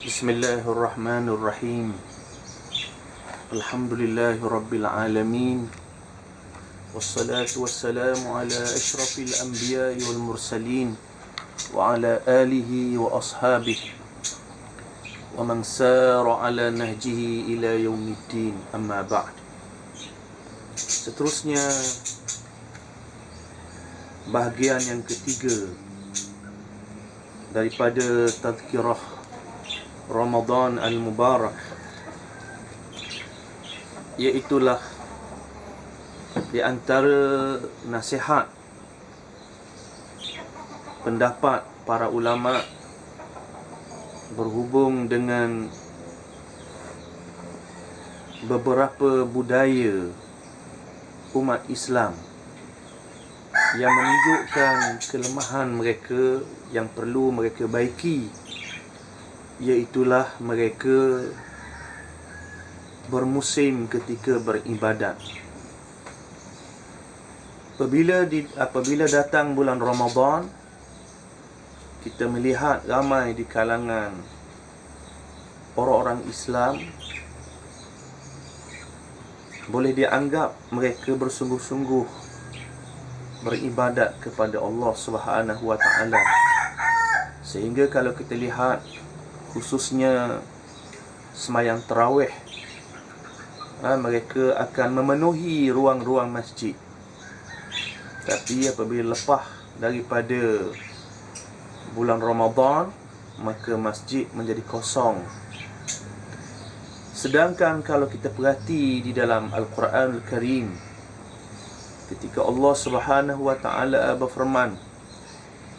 Bismillahirrahmanirrahim. Alhamdulillahi rabbil alamin. Wassalatu wassalamu ala ashrafil anbiya'i wal mursalin wa ala alihi wa ashabihi wa man sara ala nahjihi ila yaumiddin, amma ba'd. Seterusnya, bahagian yang ketiga daripada tazkirah Ramadan al-Mubarak, iaitulah di antara nasihat pendapat para ulama berhubung dengan beberapa budaya umat Islam yang menunjukkan kelemahan mereka yang perlu mereka baiki, iaitulah mereka bermusim ketika beribadat. Apabila datang bulan Ramadan, kita melihat ramai di kalangan orang-orang Islam, boleh dianggap mereka bersungguh-sungguh beribadat kepada Allah Subhanahu wa Ta'ala. Sehingga kalau kita lihat khususnya semayang tarawih, mereka akan memenuhi ruang-ruang masjid. Tapi apabila lepas daripada bulan Ramadan, maka masjid menjadi kosong. Sedangkan kalau kita perhati di dalam Al-Quranul Karim, ketika Allah Subhanahu wa Ta'ala berfirman,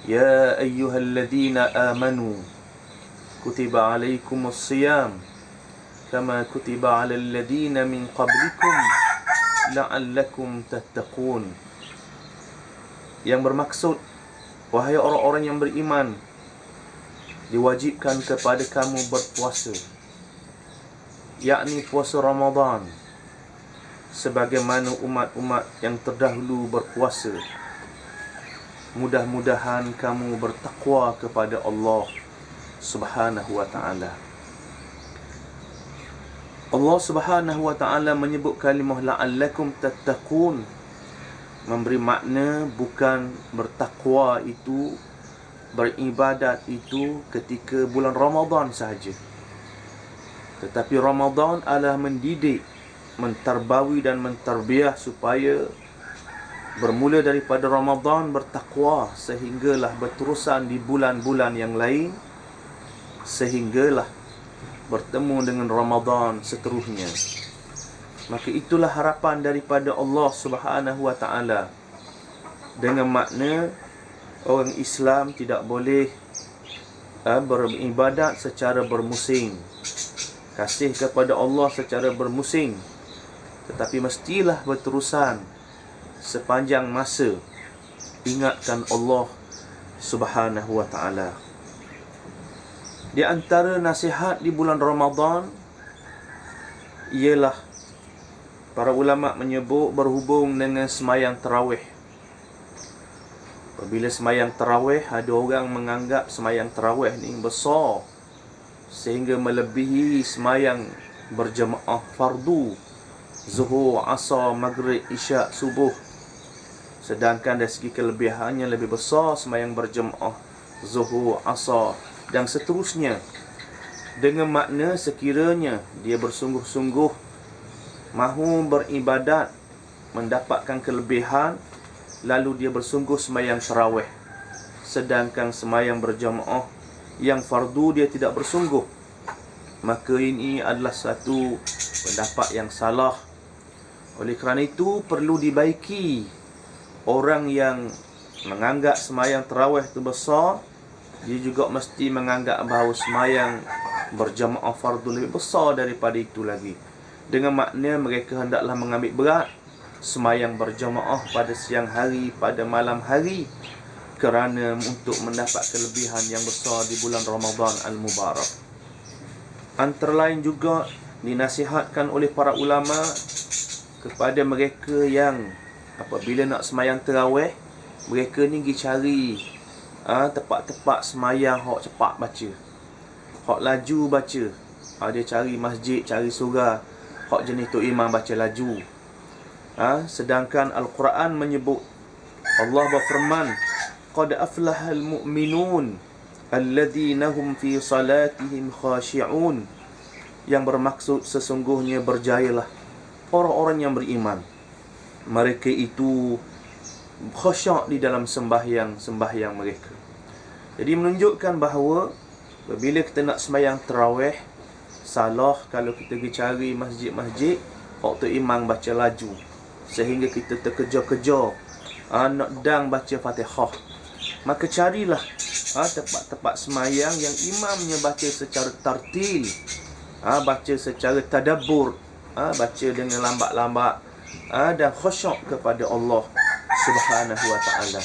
Ya ayyuhalladzina amanu kutiba alaikumus siyam kama kutiba alal ladzina min qablikum la'allakum tattaqun. Yang bermaksud, wahai orang-orang yang beriman, diwajibkan kepada kamu berpuasa, yakni puasa Ramadan, sebagaimana umat-umat yang terdahulu berpuasa. Mudah-mudahan kamu bertakwa kepada Allah Subhanahu wa Ta'ala. Allah Subhanahu wa Ta'ala menyebut kalimah la'allakum tattaqun, memberi makna bukan bertakwa itu, beribadat itu ketika bulan Ramadan sahaja, tetapi Ramadan adalah mendidik, mentarbawi dan mentarbiah supaya bermula daripada Ramadan bertakwa sehinggalah berterusan di bulan-bulan yang lain, sehinggalah bertemu dengan Ramadan seterusnya. Maka itulah harapan daripada Allah Subhanahu wa Ta'ala, dengan makna orang Islam tidak boleh beribadat secara bermusim, kasih kepada Allah secara bermusim, tetapi mestilah berterusan sepanjang masa ingatkan Allah Subhanahu wa Ta'ala. Di antara nasihat di bulan Ramadan ialah para ulama menyebut berhubung dengan semayang tarawih. Apabila semayang tarawih, ada orang menganggap semayang tarawih ni besar sehingga melebihi semayang berjemaah fardu Zuhur, Asar, Maghrib, Isyak, Subuh. Sedangkan dari segi kelebihannya lebih besar semayang berjemaah Zuhur, Asar dan seterusnya, dengan makna sekiranya dia bersungguh-sungguh mahu beribadat, mendapatkan kelebihan, lalu dia bersungguh semayang tarawih, sedangkan semayang berjamaah yang fardu dia tidak bersungguh, maka ini adalah satu pendapat yang salah. Oleh kerana itu perlu dibaiki. Orang yang menganggap semayang tarawih itu besar, dia juga mesti menganggap bahawa semayang berjamaah fardu lebih besar daripada itu lagi. Dengan makna mereka hendaklah mengambil berat semayang berjamaah pada siang hari, pada malam hari, kerana untuk mendapat kelebihan yang besar di bulan Ramadan al-Mubarak. Antara lain juga dinasihatkan oleh para ulama kepada mereka yang apabila nak semayang tarawih, mereka ni pergi cari tempat-tempat semayang hok cepat baca, hak laju baca. Dia cari masjid, cari surau, hak jenis tu imam baca laju. Sedangkan Al-Quran menyebut, Allah berfirman, qad aflahal mu'minun alladhina hum fi salatihim khashi'un, yang bermaksud sesungguhnya berjayalah orang-orang yang beriman, mereka itu khusyuk di dalam sembahyang mereka. Jadi menunjukkan bahawa bila kita nak sembahyang tarawih, salah kalau kita pergi cari masjid-masjid waktu imam baca laju, sehingga kita terkejar-kejar nak dang baca Fatihah. Maka carilah tempat-tempat sembahyang yang imamnya baca secara tartil, baca secara tadabbur, baca dengan lambat-lambat, dan khusyuk kepada Allah Subhanahu wa ta'ala.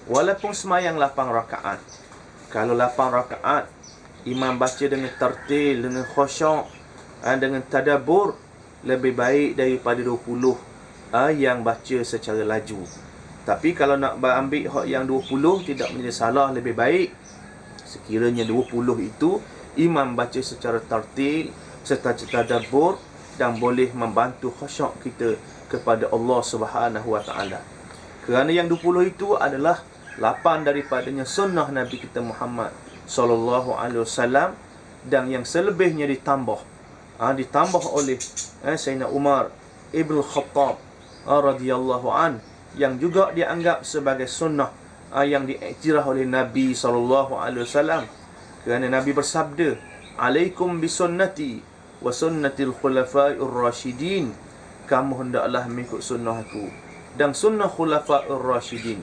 Walaupun sembahyang 8 rakaat, kalau 8 rakaat imam baca dengan tartil, dengan khusyuk, dengan tadabbur, lebih baik daripada 20 yang baca secara laju. Tapi kalau nak ambil hak yang 20 tidak menjadi salah, lebih baik sekiranya 20 itu imam baca secara tartil serta tadabbur, dan boleh membantu khusyuk kita kepada Allah Subhanahu wa ta'ala. Kerana yang 20 itu adalah 8 daripadanya sunnah Nabi kita Muhammad sallallahu alaihi wasallam, dan yang selebihnya ditambah oleh Sayyidina Umar Ibn Khattab radhiyallahu an, yang juga dianggap sebagai sunnah yang diiktiraf oleh Nabi sallallahu alaihi wasallam. Kerana Nabi bersabda, alaikum bisunnati wa sunnatil khulafa'ir rasyidin, kamu hendaklah mengikut sunnah aku dan sunnah khulafa'ir rasyidin.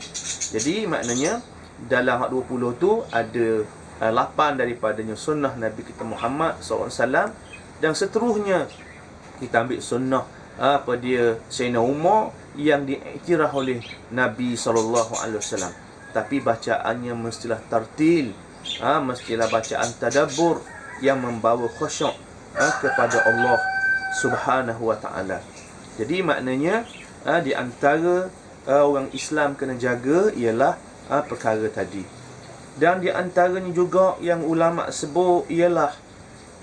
Jadi maknanya dalam 20 tu ada 8 daripadanya sunnah Nabi kita Muhammad SAW, dan seterusnya kita ambil sunnah Sayyidina Umar yang diiktiraf oleh Nabi SAW. Tapi bacaannya mestilah tartil, mestilah bacaan tadabbur yang membawa khusyuk kepada Allah Subhanahu wa ta'ala. Jadi maknanya di antara orang Islam kena jaga ialah perkara tadi. Dan di antaranya juga yang ulama sebut ialah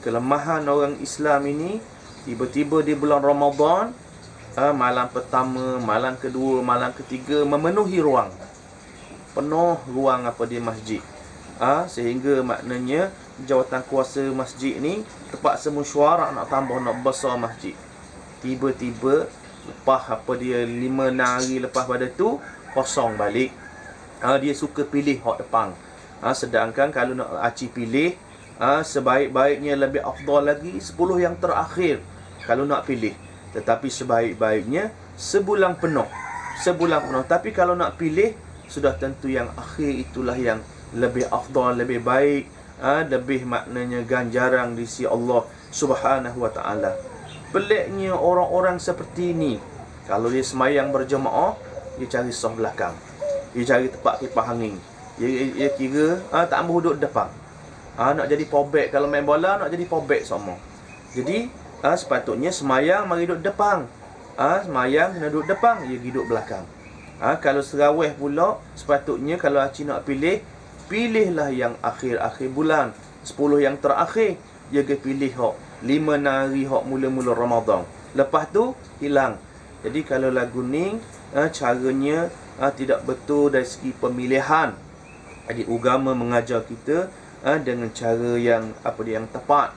kelemahan orang Islam ini, tiba-tiba di bulan Ramadan, malam pertama, malam kedua, malam ketiga memenuhi ruang, penuh ruang di masjid, sehingga maknanya jawatan kuasa masjid ni terpaksa mesyuarat nak tambah, nak besar masjid. Tiba-tiba lepas 5-6 hari lepas pada tu kosong balik. Dia suka pilih hak depan. Sedangkan kalau nak aci pilih, sebaik-baiknya lebih afdal lagi 10 yang terakhir kalau nak pilih. Tetapi sebaik-baiknya sebulan penuh. Tapi kalau nak pilih, sudah tentu yang akhir itulah yang lebih afdal, lebih baik, lebih maknanya ganjaran di sisi Allah Subhanahu wa ta'ala. Peliknya orang-orang seperti ini, kalau dia semayang berjemaah, dia cari saf belakang, dia cari tempat kipas angin, dia kira tak mahu duduk depan. Nak jadi pobek, kalau main bola nak jadi pobek semua. Jadi sepatutnya semayang mari duduk depan. Semayang kena duduk depan, dia duduk belakang. Kalau serawih pula, sepatutnya kalau Haji nak pilih, pilihlah yang akhir-akhir bulan, 10 yang terakhir. Dia pilih hak 5 hari hak mula-mula Ramadan. Lepas tu hilang. Jadi kalau lagu ni caranya tidak betul dari segi pemilihan. Jadi agama mengajar kita dengan cara yang yang tepat.